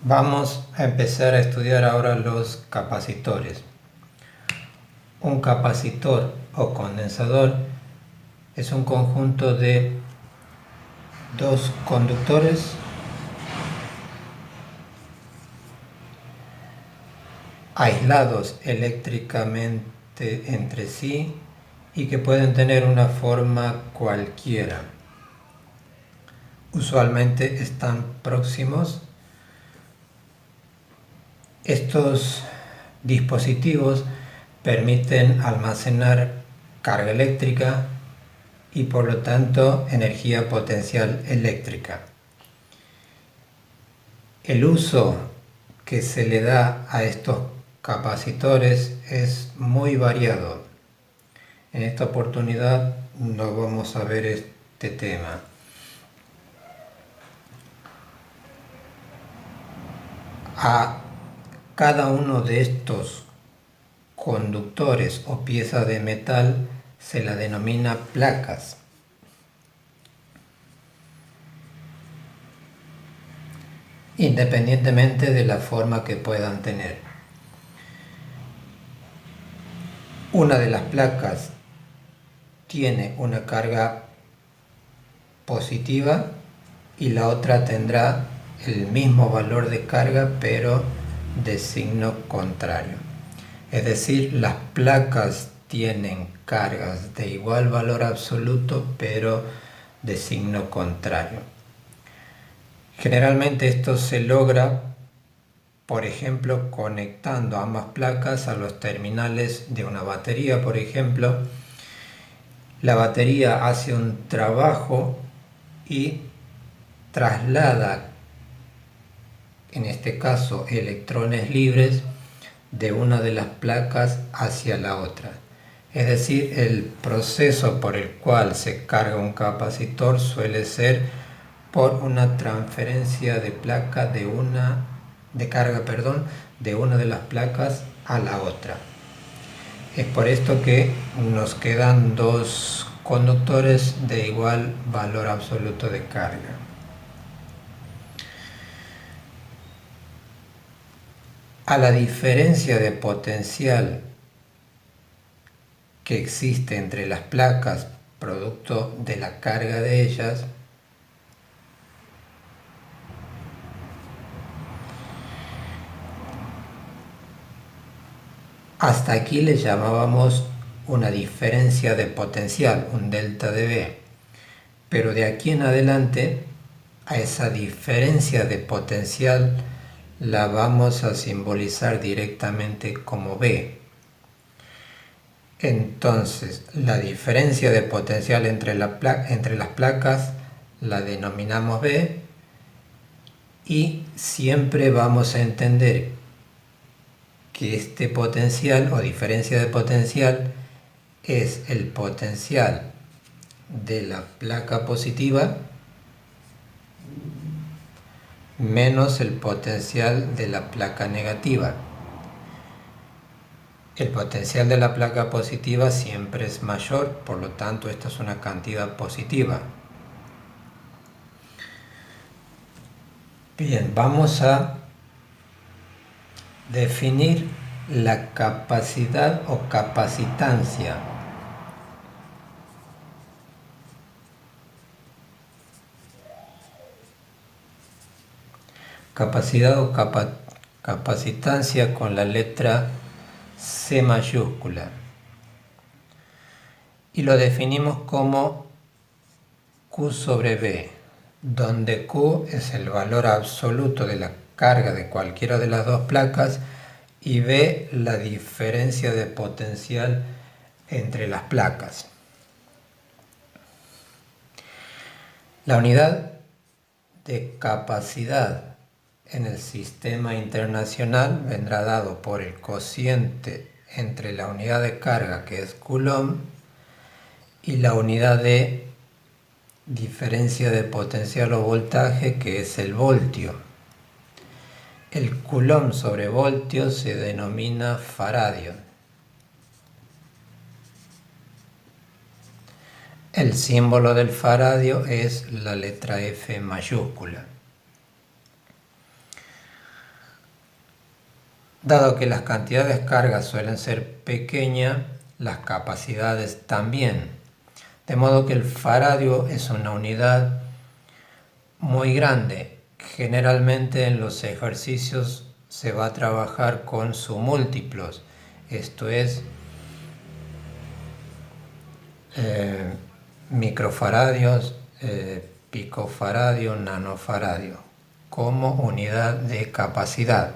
Vamos a empezar a estudiar ahora los capacitores. Un capacitor o condensador es un conjunto de dos conductores aislados eléctricamente entre sí y que pueden tener una forma cualquiera. Usualmente están próximos. Estos dispositivos permiten almacenar carga eléctrica y por lo tanto energía potencial eléctrica. El uso que se le da a estos capacitores es muy variado. En esta oportunidad no vamos a ver este tema. A cada uno de estos conductores o piezas de metal se la denomina placas. Independientemente de la forma que puedan tener. Una de las placas tiene una carga positiva y la otra tendrá el mismo valor de carga pero de signo contrario. Es decir, las placas tienen cargas de igual valor absoluto pero de signo contrario. Generalmente esto se logra, por ejemplo, conectando ambas placas a los terminales de una batería, por ejemplo. La batería hace un trabajo y traslada, en este caso, electrones libres de una de las placas hacia la otra. Es decir, el proceso por el cual se carga un capacitor suele ser por una transferencia de carga de una de las placas a la otra. Es por esto que nos quedan dos conductores de igual valor absoluto de carga. A la diferencia de potencial que existe entre las placas producto de la carga de ellas, hasta aquí le llamábamos una diferencia de potencial, un delta de V. Pero de aquí en adelante, a esa diferencia de potencial la vamos a simbolizar directamente como V. Entonces, la diferencia de potencial entre las placas la denominamos V y siempre vamos a entender que este potencial o diferencia de potencial es el potencial de la placa positiva menos el potencial de la placa negativa. El potencial de la placa positiva siempre es mayor, por lo tanto esta es una cantidad positiva. Bien, vamos a definir la capacidad o capacitancia. Capacidad o capacitancia con la letra C mayúscula. Y lo definimos como Q sobre V, donde Q es el valor absoluto de la carga de cualquiera de las dos placas y V la diferencia de potencial entre las placas. La unidad de capacidad en el sistema internacional vendrá dado por el cociente entre la unidad de carga, que es Coulomb, y la unidad de diferencia de potencial o voltaje, que es el voltio. El Coulomb sobre voltio se denomina faradio. El símbolo del faradio es la letra F mayúscula. Dado que las cantidades de carga suelen ser pequeñas, las capacidades también. De modo que el faradio es una unidad muy grande. Generalmente en los ejercicios se va a trabajar con sus múltiplos, esto es microfaradios, picofaradio, nanofaradio, como unidad de capacidad.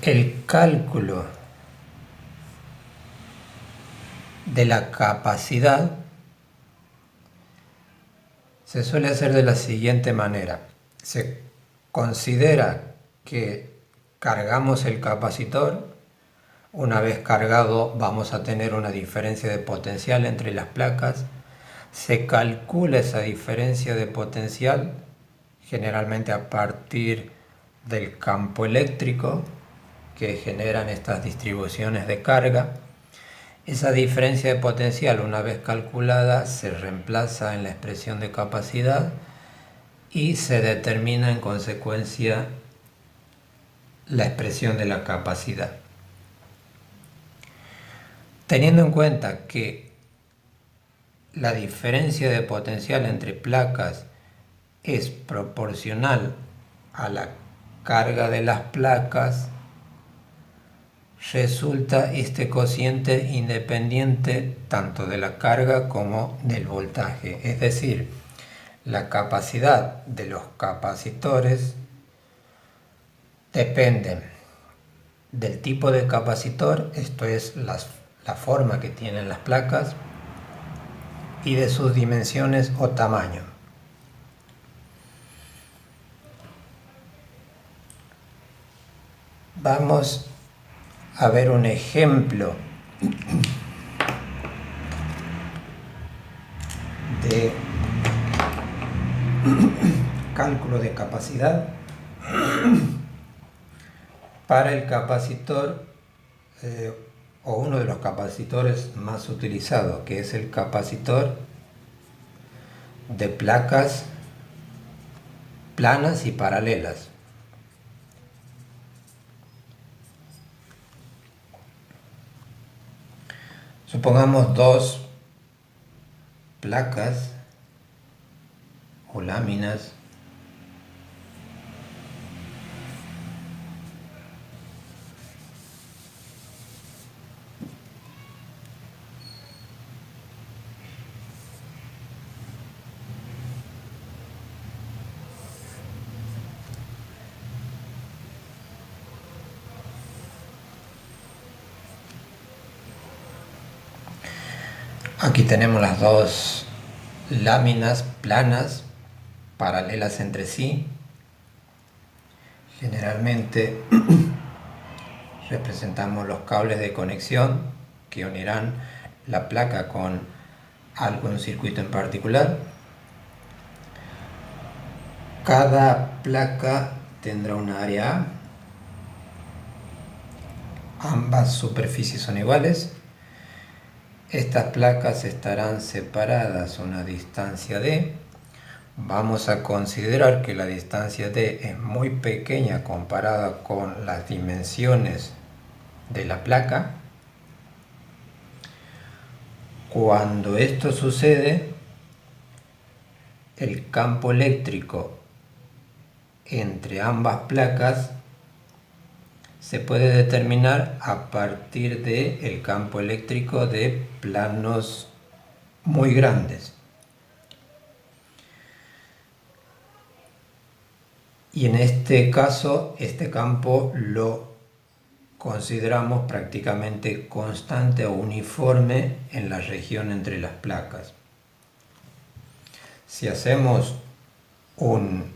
El cálculo de la capacidad se suele hacer de la siguiente manera. Se considera que cargamos el capacitor. Una vez cargado vamos a tener una diferencia de potencial entre las placas. Se calcula esa diferencia de potencial generalmente a partir del campo eléctrico que generan estas distribuciones de carga. Esa diferencia de potencial, una vez calculada, se reemplaza en la expresión de capacidad y se determina en consecuencia la expresión de la capacidad. Teniendo en cuenta que la diferencia de potencial entre placas es proporcional a la carga de las placas, resulta este cociente independiente tanto de la carga como del voltaje. Es decir, la capacidad de los capacitores depende del tipo de capacitor, esto es la forma que tienen las placas, y de sus dimensiones o tamaño. Vamos a ver un ejemplo de cálculo de capacidad para el capacitor o uno de los capacitores más utilizados, que es el capacitor de placas planas y paralelas. Supongamos dos placas o láminas Aquí tenemos las dos láminas planas, paralelas entre sí. Generalmente representamos los cables de conexión que unirán la placa con algún circuito en particular. Cada placa tendrá un área A. Ambas superficies son iguales. Estas placas estarán separadas a una distancia d. Vamos a considerar que la distancia d es muy pequeña comparada con las dimensiones de la placa. Cuando esto sucede, el campo eléctrico entre ambas placas se puede determinar a partir del campo eléctrico de planos muy grandes. Y en este caso, este campo lo consideramos prácticamente constante o uniforme en la región entre las placas. Si hacemos un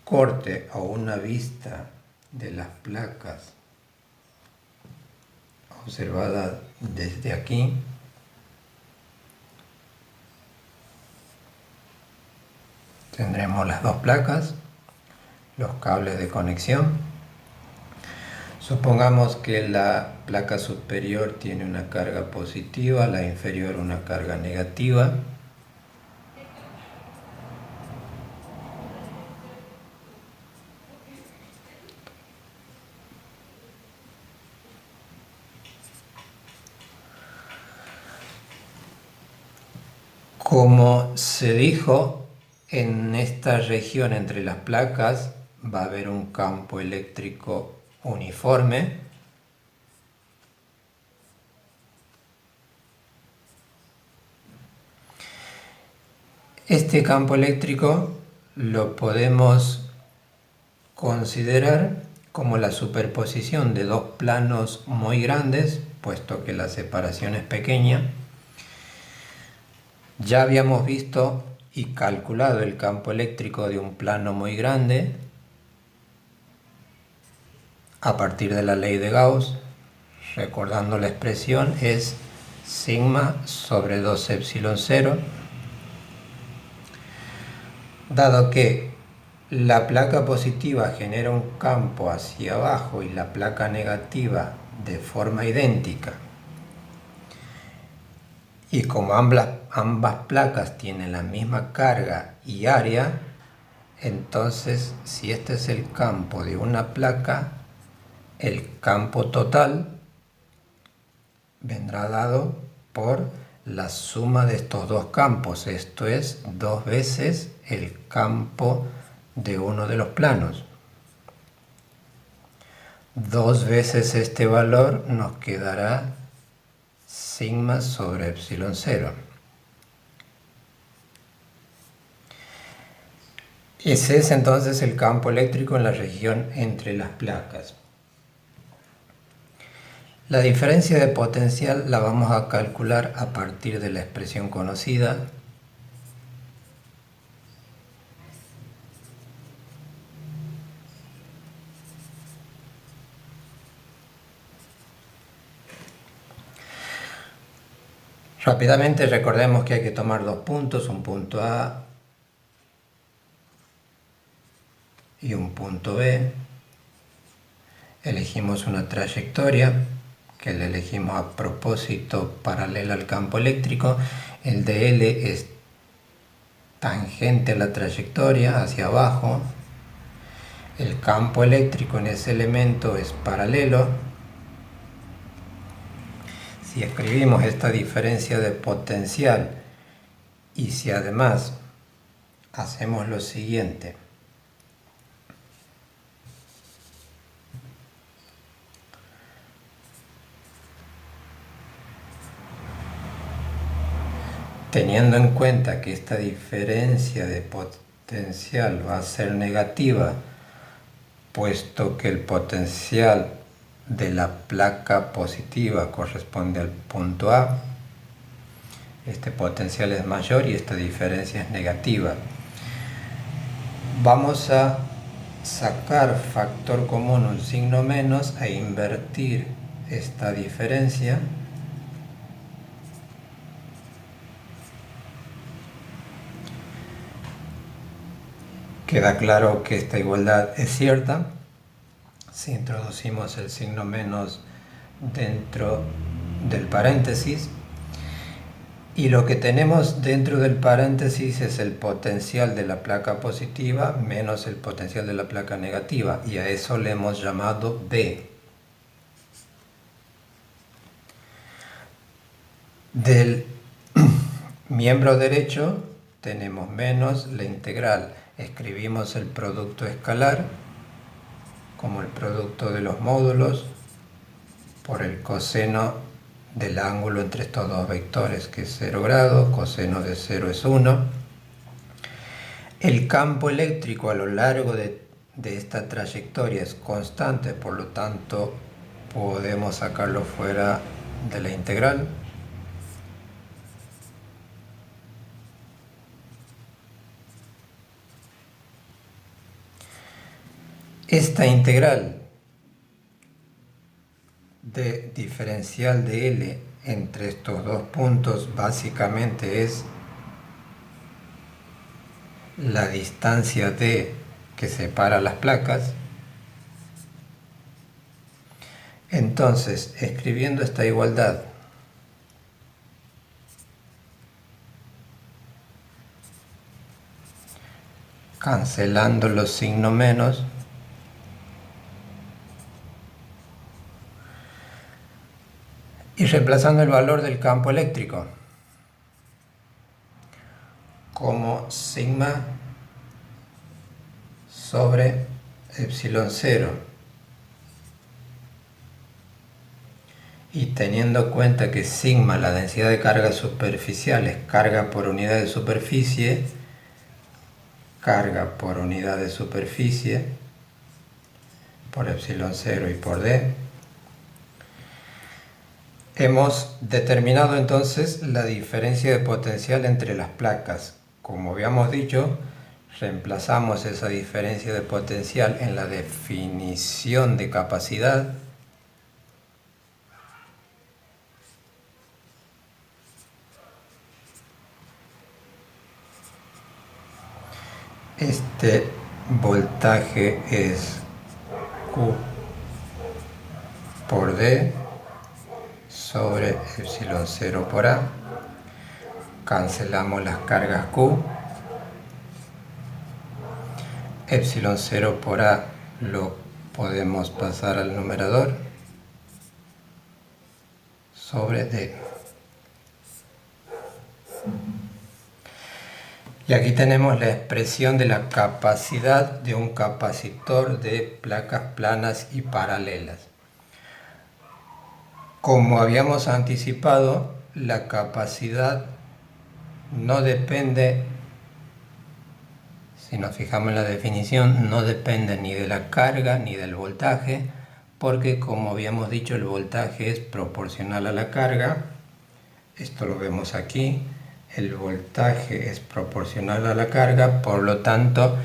corte o una vista de las placas observada desde aquí, tendremos las dos placas, los cables de conexión. Supongamos que la placa superior tiene una carga positiva, la inferior una carga negativa. Como se dijo, en esta región entre las placas va a haber un campo eléctrico uniforme. Este campo eléctrico lo podemos considerar como la superposición de dos planos muy grandes, puesto que la separación es pequeña. Ya habíamos visto y calculado el campo eléctrico de un plano muy grande a partir de la ley de Gauss. Recordando la expresión, es sigma sobre 2 epsilon 0. Dado que la placa positiva genera un campo hacia abajo y la placa negativa de forma idéntica, y como ambas placas tienen la misma carga y área, entonces si este es el campo de una placa, el campo total vendrá dado por la suma de estos dos campos, esto es 2 veces el campo de uno de los planos. 2 veces este valor nos quedará sigma sobre epsilon 0. Ese es entonces el campo eléctrico en la región entre las placas. La diferencia de potencial la vamos a calcular a partir de la expresión conocida. Rápidamente recordemos que hay que tomar dos puntos, un punto A y un punto B. Elegimos una trayectoria que le elegimos a propósito paralela al campo eléctrico. El dl es tangente a la trayectoria hacia abajo. El campo eléctrico en ese elemento es paralelo. Si escribimos esta diferencia de potencial y si además hacemos lo siguiente, teniendo en cuenta que esta diferencia de potencial va a ser negativa, puesto que el potencial de la placa positiva corresponde al punto A, este potencial es mayor y esta diferencia es negativa. Vamos a sacar factor común un signo menos e invertir esta diferencia. Queda claro que esta igualdad es cierta si introducimos el signo menos dentro del paréntesis, y lo que tenemos dentro del paréntesis es el potencial de la placa positiva menos el potencial de la placa negativa, y a eso le hemos llamado B. Del miembro derecho tenemos menos la integral. Escribimos el producto escalar como el producto de los módulos por el coseno del ángulo entre estos dos vectores, que es 0 grados, coseno de 0 es 1. El campo eléctrico a lo largo de esta trayectoria es constante, por lo tanto podemos sacarlo fuera de la integral. Esta integral de diferencial de L entre estos dos puntos básicamente es la distancia D que separa las placas. Entonces, escribiendo esta igualdad, cancelando los signos menos, y reemplazando el valor del campo eléctrico, como sigma sobre epsilon 0. Y teniendo en cuenta que sigma, la densidad de cargas superficiales, carga por unidad de superficie, carga por unidad de superficie, por epsilon 0 y por d, hemos determinado entonces la diferencia de potencial entre las placas. Como habíamos dicho, reemplazamos esa diferencia de potencial en la definición de capacidad. Este voltaje es Q por D sobre epsilon 0 por A. Cancelamos las cargas Q. Epsilon 0 por A lo podemos pasar al numerador sobre D. Y aquí tenemos la expresión de la capacidad de un capacitor de placas planas y paralelas. Como habíamos anticipado, la capacidad no depende, si nos fijamos en la definición, no depende ni de la carga ni del voltaje, porque como habíamos dicho, el voltaje es proporcional a la carga. Esto lo vemos aquí. El voltaje es proporcional a la carga, por lo tanto,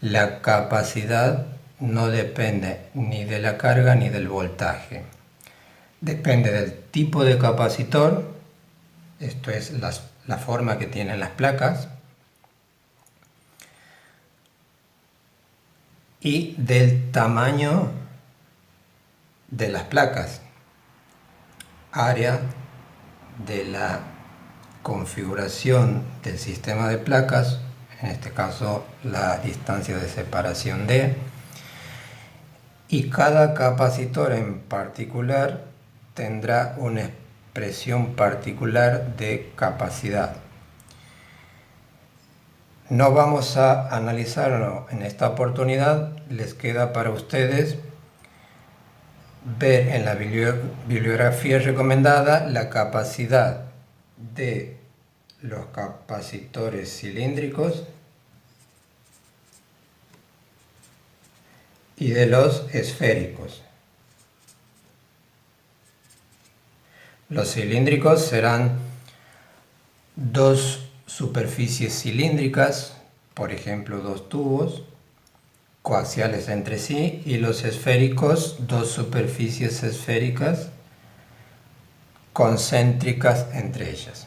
la capacidad no depende ni de la carga ni del voltaje. Depende del tipo de capacitor, esto es la forma que tienen las placas, y del tamaño de las placas, área de la configuración del sistema de placas, en este caso la distancia de separación D, y cada capacitor en particular tendrá una expresión particular de capacidad. No vamos a analizarlo en esta oportunidad, les queda para ustedes ver en la bibliografía recomendada la capacidad de los capacitores cilíndricos y de los esféricos. Los cilíndricos serán dos superficies cilíndricas, por ejemplo dos tubos, coaxiales entre sí, y los esféricos, dos superficies esféricas concéntricas entre ellas.